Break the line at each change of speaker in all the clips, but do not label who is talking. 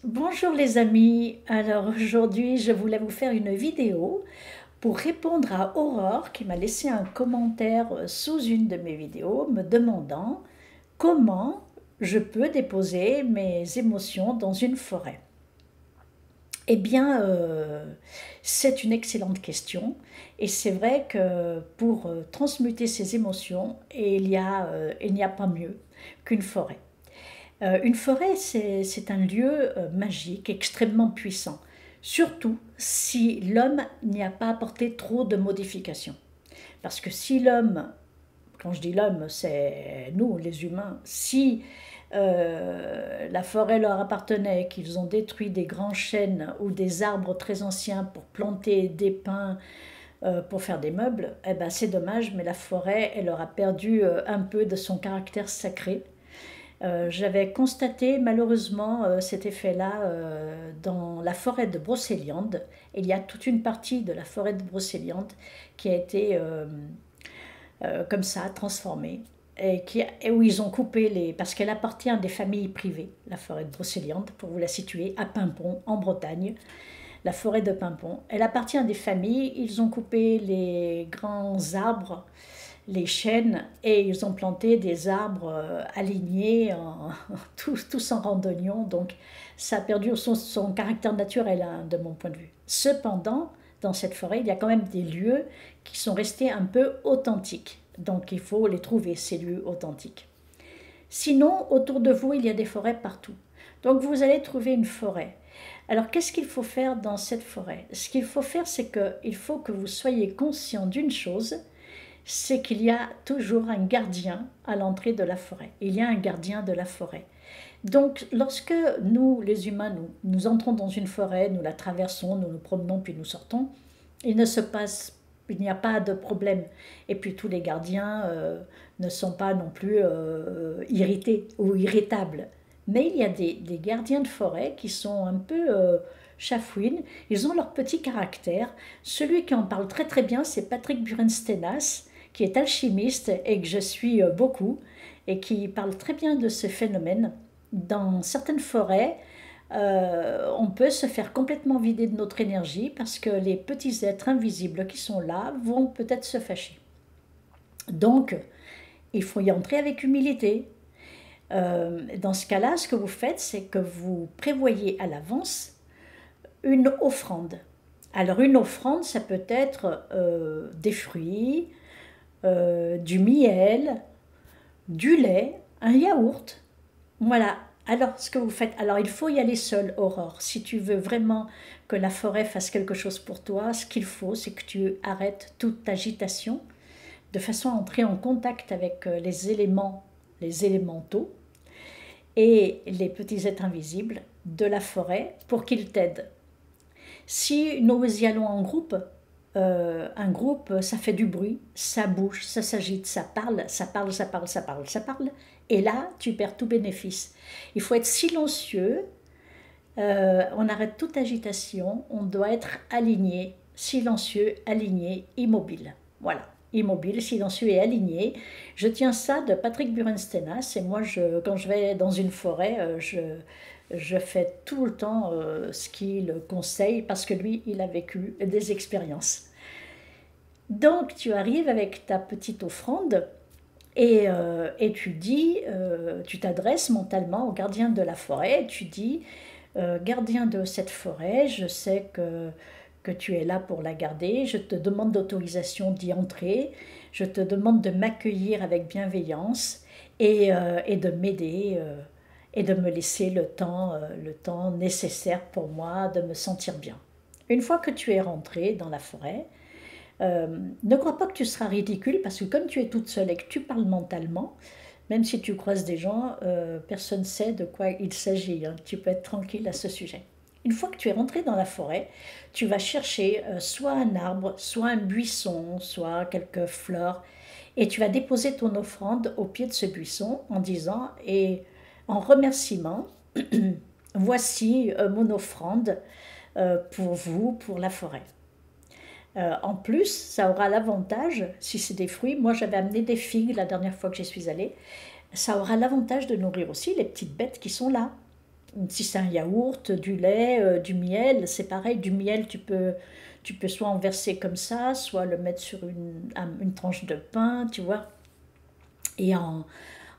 Bonjour les amis, alors aujourd'hui je voulais vous faire une vidéo pour répondre à Aurore qui m'a laissé un commentaire sous une de mes vidéos me demandant comment je peux déposer mes émotions dans une forêt. Eh bien, c'est une excellente question et c'est vrai que pour transmuter ces émotions, il n'y a pas mieux qu'une forêt. Une forêt, c'est un lieu magique, extrêmement puissant, surtout si l'homme n'y a pas apporté trop de modifications. Parce que si l'homme, quand je dis l'homme, c'est nous, les humains, si la forêt leur appartenait, qu'ils ont détruit des grands chênes ou des arbres très anciens pour planter des pins, pour faire des meubles, eh ben c'est dommage, mais la forêt, elle aura perdu un peu de son caractère sacré. J'avais constaté malheureusement cet effet-là dans la forêt de Brocéliande. Il y a toute une partie de la forêt de Brocéliande qui a été comme ça transformée et où ils ont coupé les... Parce qu'elle appartient à des familles privées, la forêt de Brocéliande, pour vous la situer, à Pimpon, en Bretagne, la forêt de Pimpon. Elle appartient à des familles, ils ont coupé les grands arbres, les chênes, et ils ont planté des arbres alignés, tous en randonnion, donc ça a perdu son caractère naturel, hein, de mon point de vue. Cependant, dans cette forêt, il y a quand même des lieux qui sont restés un peu authentiques, donc il faut les trouver, ces lieux authentiques. Sinon, autour de vous, il y a des forêts partout. Donc vous allez trouver une forêt. Alors qu'est-ce qu'il faut faire dans cette forêt? Ce qu'il faut faire, c'est qu'il faut que vous soyez conscient d'une chose, c'est qu'il y a toujours un gardien à l'entrée de la forêt. Il y a un gardien de la forêt. Donc, lorsque nous, les humains, nous entrons dans une forêt, nous la traversons, nous nous promenons, puis nous sortons, il ne se passe, il n'y a pas de problème. Et puis tous les gardiens ne sont pas non plus irrités ou irritables. Mais il y a des gardiens de forêt qui sont un peu chafouines, ils ont leur petit caractère. Celui qui en parle très très bien, c'est Patrick Burenstenas, qui est alchimiste et que je suis beaucoup, et qui parle très bien de ce phénomène. Dans certaines forêts, on peut se faire complètement vider de notre énergie parce que les petits êtres invisibles qui sont là vont peut-être se fâcher. Donc, il faut y entrer avec humilité. Dans ce cas-là, ce que vous faites, c'est que vous prévoyez à l'avance une offrande. Alors une offrande, ça peut être des fruits, du miel, du lait, un yaourt. Voilà. Alors, ce que vous faites, alors il faut y aller seul, Aurore. Si tu veux vraiment que la forêt fasse quelque chose pour toi, ce qu'il faut, c'est que tu arrêtes toute agitation, de façon à entrer en contact avec les éléments, les élémentaux et les petits êtres invisibles de la forêt pour qu'ils t'aident. Si nous y allons en groupe, un groupe, ça fait du bruit, ça bouge, ça s'agite, ça parle, ça parle, ça parle, ça parle, ça parle. Et là, tu perds tout bénéfice. Il faut être silencieux, on arrête toute agitation, on doit être aligné, silencieux, aligné, immobile. Voilà, immobile, silencieux et aligné. Je tiens ça de Patrick Burenstenas et moi, quand je vais dans une forêt, je fais tout le temps ce qu'il conseille parce que lui, il a vécu des expériences. Donc tu arrives avec ta petite offrande et tu dis, tu t'adresses mentalement au gardien de la forêt, et tu dis, gardien de cette forêt, je sais que tu es là pour la garder, je te demande d'autorisation d'y entrer, je te demande de m'accueillir avec bienveillance et de m'aider et de me laisser le temps nécessaire pour moi de me sentir bien. Une fois que tu es rentré dans la forêt, ne crois pas que tu seras ridicule parce que comme tu es toute seule et que tu parles mentalement, même si tu croises des gens, personne ne sait de quoi il s'agit, hein. Tu peux être tranquille à ce sujet. Une fois que tu es rentré dans la forêt, tu vas chercher soit un arbre, soit un buisson, soit quelques fleurs, et tu vas déposer ton offrande au pied de ce buisson en disant, et en remerciement, voici mon offrande pour vous, pour la forêt. En plus, ça aura l'avantage, si c'est des fruits, moi j'avais amené des figues la dernière fois que j'y suis allée, ça aura l'avantage de nourrir aussi les petites bêtes qui sont là. Si c'est un yaourt, du lait, du miel, c'est pareil, du miel, tu peux soit en verser comme ça, soit le mettre sur une tranche de pain, tu vois. Et en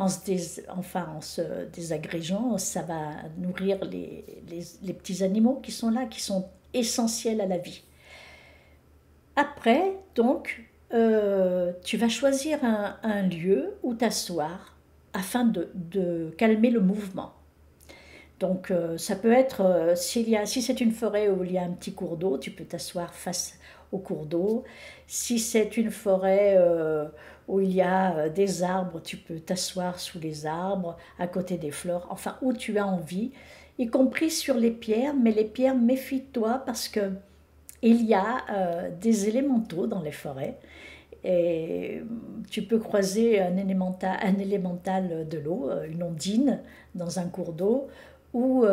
se désagrégeant, ça va nourrir les petits animaux qui sont là, qui sont essentiels à la vie. Après, donc, tu vas choisir un lieu où t'asseoir afin de calmer le mouvement. Donc, ça peut être, si c'est une forêt où il y a un petit cours d'eau, tu peux t'asseoir face au cours d'eau. Si c'est une forêt où il y a des arbres, tu peux t'asseoir sous les arbres, à côté des fleurs, enfin où tu as envie, y compris sur les pierres. Mais les pierres, méfie-toi parce que il y a des élémentaux dans les forêts. Et tu peux croiser un élémental de l'eau, une ondine dans un cours d'eau, ou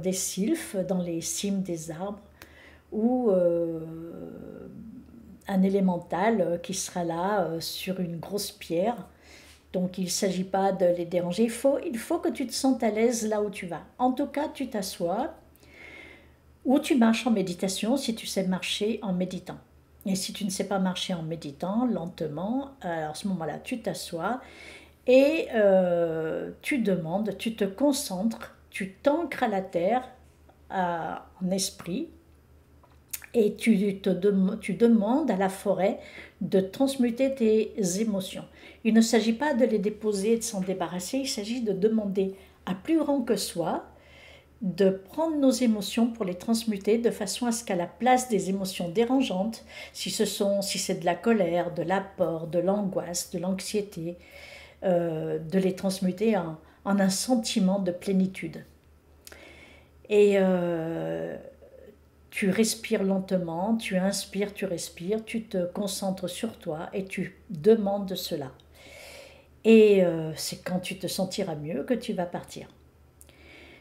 des sylphes dans les cimes des arbres, ou un élémental qui sera là sur une grosse pierre. Donc il ne s'agit pas de les déranger, il faut que tu te sentes à l'aise là où tu vas. En tout cas, tu t'assois ou tu marches en méditation si tu sais marcher en méditant. Et si tu ne sais pas marcher en méditant, lentement, alors à ce moment-là, tu t'assois et tu demandes, tu te concentres, tu t'ancres à la terre en esprit et tu demandes à la forêt de transmuter tes émotions. Il ne s'agit pas de les déposer et de s'en débarrasser, il s'agit de demander à plus grand que soi de prendre nos émotions pour les transmuter de façon à ce qu'à la place des émotions dérangeantes, si c'est de la colère, de la peur, de l'angoisse, de l'anxiété, de les transmuter en un sentiment de plénitude. Et tu respires lentement, tu inspires, tu respires, tu te concentres sur toi et tu demandes cela. Et c'est quand tu te sentiras mieux que tu vas partir.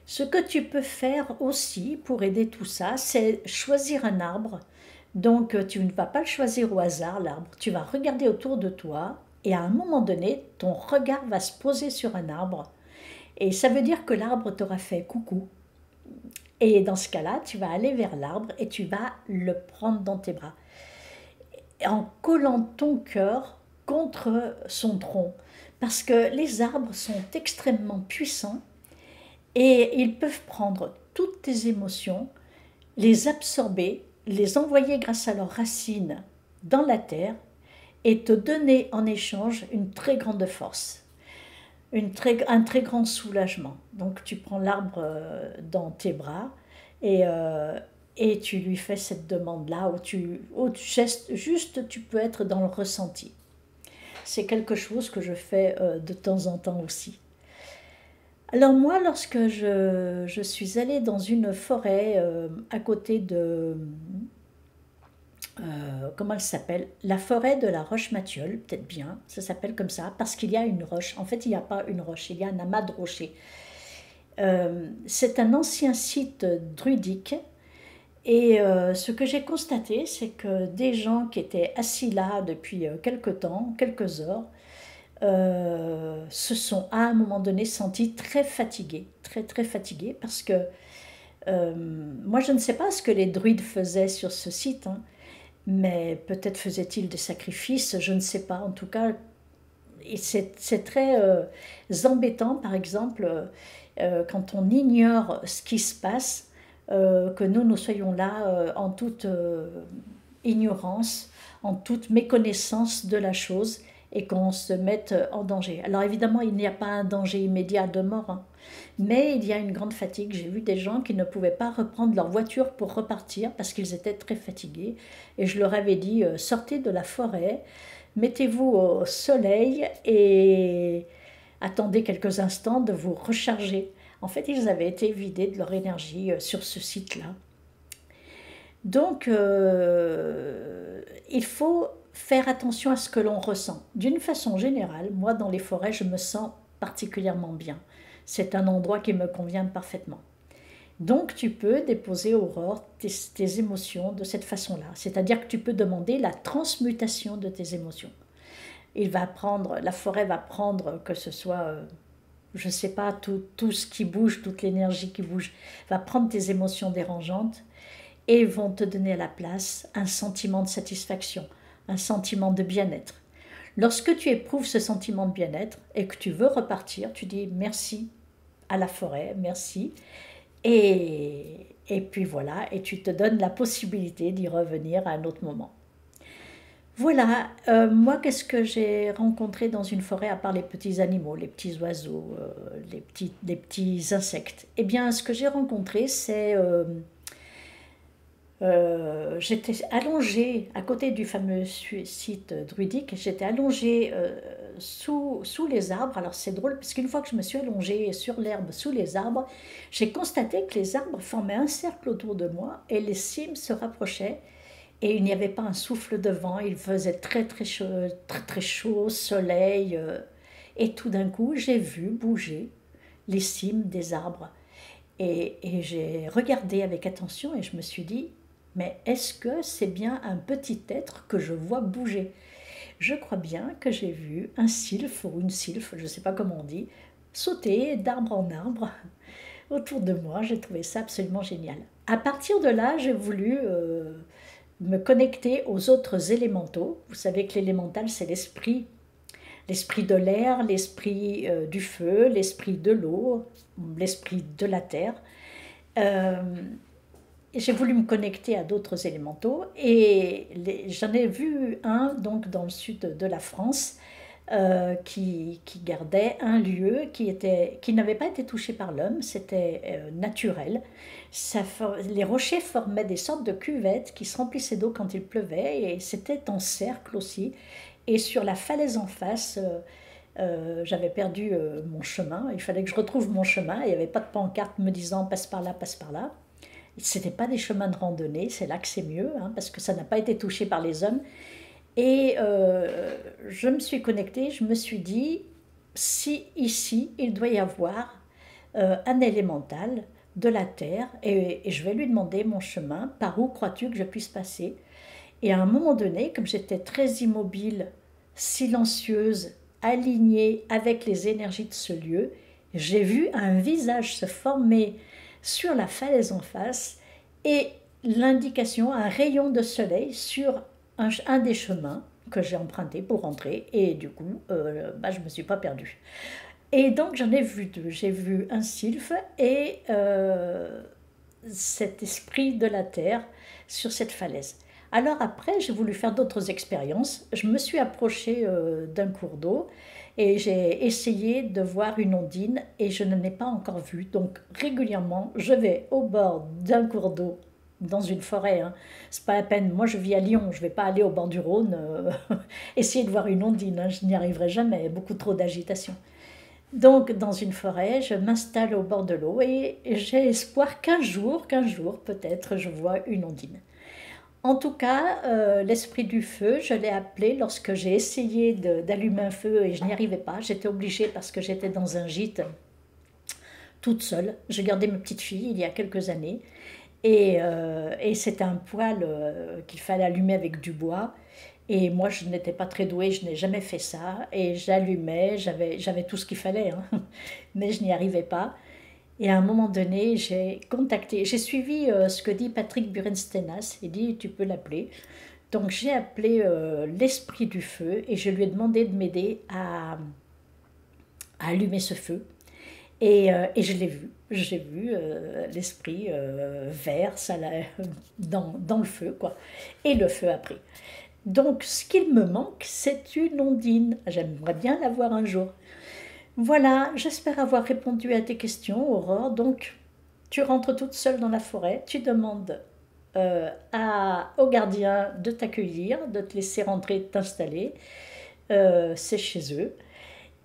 Ce que tu peux faire aussi pour aider tout ça, c'est choisir un arbre. Donc tu ne vas pas le choisir au hasard, l'arbre. Tu vas regarder autour de toi et à un moment donné, ton regard va se poser sur un arbre. Et ça veut dire que l'arbre t'aura fait coucou. Et dans ce cas-là, tu vas aller vers l'arbre et tu vas le prendre dans tes bras. En collant ton cœur contre son tronc. Parce que les arbres sont extrêmement puissants et ils peuvent prendre toutes tes émotions, les absorber, les envoyer grâce à leurs racines dans la terre et te donner en échange une très grande force, un très grand soulagement. Donc tu prends l'arbre dans tes bras et, et tu lui fais cette demande-là juste tu peux être dans le ressenti. C'est quelque chose que je fais de temps en temps aussi. Alors moi, lorsque je suis allée dans une forêt à côté de... comment elle s'appelle? La forêt de la Roche-Mathiol, peut-être bien, ça s'appelle comme ça, parce qu'il y a une roche. En fait, il n'y a pas une roche, il y a un amas de rochers. C'est un ancien site druidique. Et ce que j'ai constaté, c'est que des gens qui étaient assis là depuis quelque temps, quelques heures, se sont à un moment donné sentis très fatigués, très très fatigués, parce que moi je ne sais pas ce que les druides faisaient sur ce site, hein, mais peut-être faisaient-ils des sacrifices, je ne sais pas. En tout cas, c'est très embêtant, par exemple, quand on ignore ce qui se passe, que nous soyons là en toute ignorance, en toute méconnaissance de la chose et qu'on se mette en danger. Alors évidemment, il n'y a pas un danger immédiat de mort, hein, mais il y a une grande fatigue. J'ai vu des gens qui ne pouvaient pas reprendre leur voiture pour repartir parce qu'ils étaient très fatigués. Et je leur avais dit, sortez de la forêt, mettez-vous au soleil et attendez quelques instants de vous recharger. En fait, ils avaient été vidés de leur énergie sur ce site-là. Donc, il faut faire attention à ce que l'on ressent. D'une façon générale, moi, dans les forêts, je me sens particulièrement bien. C'est un endroit qui me convient parfaitement. Donc, tu peux déposer, Aurore, tes émotions de cette façon-là. C'est-à-dire que tu peux demander la transmutation de tes émotions. La forêt va prendre, que ce soit je ne sais pas, tout ce qui bouge, toute l'énergie qui bouge, va prendre tes émotions dérangeantes et vont te donner à la place un sentiment de satisfaction, un sentiment de bien-être. Lorsque tu éprouves ce sentiment de bien-être et que tu veux repartir, tu dis merci à la forêt, merci. Et puis voilà, et tu te donnes la possibilité d'y revenir à un autre moment. Voilà, moi qu'est-ce que j'ai rencontré dans une forêt à part les petits animaux, les petits oiseaux, les petits insectes? Eh bien, ce que j'ai rencontré, c'est j'étais allongée à côté du fameux site druidique, j'étais allongée sous les arbres. Alors c'est drôle parce qu'une fois que je me suis allongée sur l'herbe sous les arbres, j'ai constaté que les arbres formaient un cercle autour de moi et les cimes se rapprochaient et il n'y avait pas un souffle de vent, il faisait très, très chaud, soleil. Et tout d'un coup, j'ai vu bouger les cimes des arbres. Et j'ai regardé avec attention et je me suis dit, mais est-ce que c'est bien un petit être que je vois bouger? Je crois bien que j'ai vu un sylphe ou une sylphe, je ne sais pas comment on dit, sauter d'arbre en arbre autour de moi. J'ai trouvé ça absolument génial. À partir de là, j'ai voulu me connecter aux autres élémentaux. Vous savez que l'élémental, c'est l'esprit. L'esprit de l'air, l'esprit du feu, l'esprit de l'eau, l'esprit de la terre. Euh, j'ai voulu me connecter à d'autres élémentaux et j'en ai vu un donc dans le sud de la France qui gardait un lieu qui n'avait pas été touché par l'homme, c'était naturel. Les rochers formaient des sortes de cuvettes qui se remplissaient d'eau quand il pleuvait et c'était en cercle aussi. Et sur la falaise en face, j'avais perdu mon chemin, il fallait que je retrouve mon chemin, il n'y avait pas de pancarte me disant passe par là, passe par là. Ce n'était pas des chemins de randonnée, c'est là que c'est mieux, hein, parce que ça n'a pas été touché par les hommes. Et je me suis connectée, je me suis dit, si ici, il doit y avoir un élémental de la terre, et je vais lui demander mon chemin, par où crois-tu que je puisse passer? Et à un moment donné, comme j'étais très immobile, silencieuse, alignée avec les énergies de ce lieu, j'ai vu un visage se former sur la falaise en face et l'indication, un rayon de soleil sur un des chemins que j'ai emprunté pour rentrer et du coup je ne me suis pas perdue. Et donc j'en ai vu deux, j'ai vu un sylphe et cet esprit de la terre sur cette falaise. Alors après, j'ai voulu faire d'autres expériences. Je me suis approchée d'un cours d'eau et j'ai essayé de voir une ondine et je ne l'ai pas encore vue. Donc régulièrement, je vais au bord d'un cours d'eau dans une forêt. Hein. C'est pas la peine. Moi, je vis à Lyon. Je vais pas aller au bord du Rhône essayer de voir une ondine. Hein. Je n'y arriverai jamais. Beaucoup trop d'agitation. Donc, dans une forêt, je m'installe au bord de l'eau et j'ai espoir qu'un jour, peut-être, je vois une ondine. En tout cas, l'esprit du feu, je l'ai appelé lorsque j'ai essayé d'allumer un feu et je n'y arrivais pas. J'étais obligée parce que j'étais dans un gîte toute seule. Je gardais ma petite fille il y a quelques années et c'était un poêle qu'il fallait allumer avec du bois. Et moi, je n'étais pas très douée, je n'ai jamais fait ça. Et j'allumais, j'avais tout ce qu'il fallait, hein, mais je n'y arrivais pas. Et à un moment donné, j'ai suivi ce que dit Patrick Burenstenas. Il dit, tu peux l'appeler. Donc j'ai appelé l'esprit du feu et je lui ai demandé de m'aider à allumer ce feu. Et je l'ai vu. J'ai vu l'esprit vert dans le feu, quoi. Et le feu a pris. Donc ce qu'il me manque, c'est une ondine. J'aimerais bien la voir un jour. Voilà, j'espère avoir répondu à tes questions, Aurore. Donc, tu rentres toute seule dans la forêt, tu demandes au gardien de t'accueillir, de te laisser rentrer, t'installer. C'est chez eux.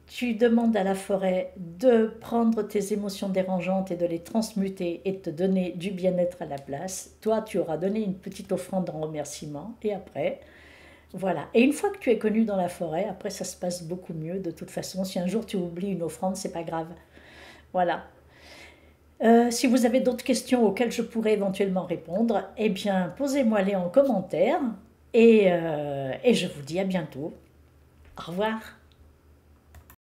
Tu demandes à la forêt de prendre tes émotions dérangeantes et de les transmuter et de te donner du bien-être à la place. Toi, tu auras donné une petite offrande en remerciement. Et après, voilà. Et une fois que tu es connu dans la forêt, après ça se passe beaucoup mieux. De toute façon, si un jour tu oublies une offrande, c'est pas grave. Voilà. Si vous avez d'autres questions auxquelles je pourrais éventuellement répondre, eh bien, posez-moi-les en commentaire. Et je vous dis à bientôt. Au revoir.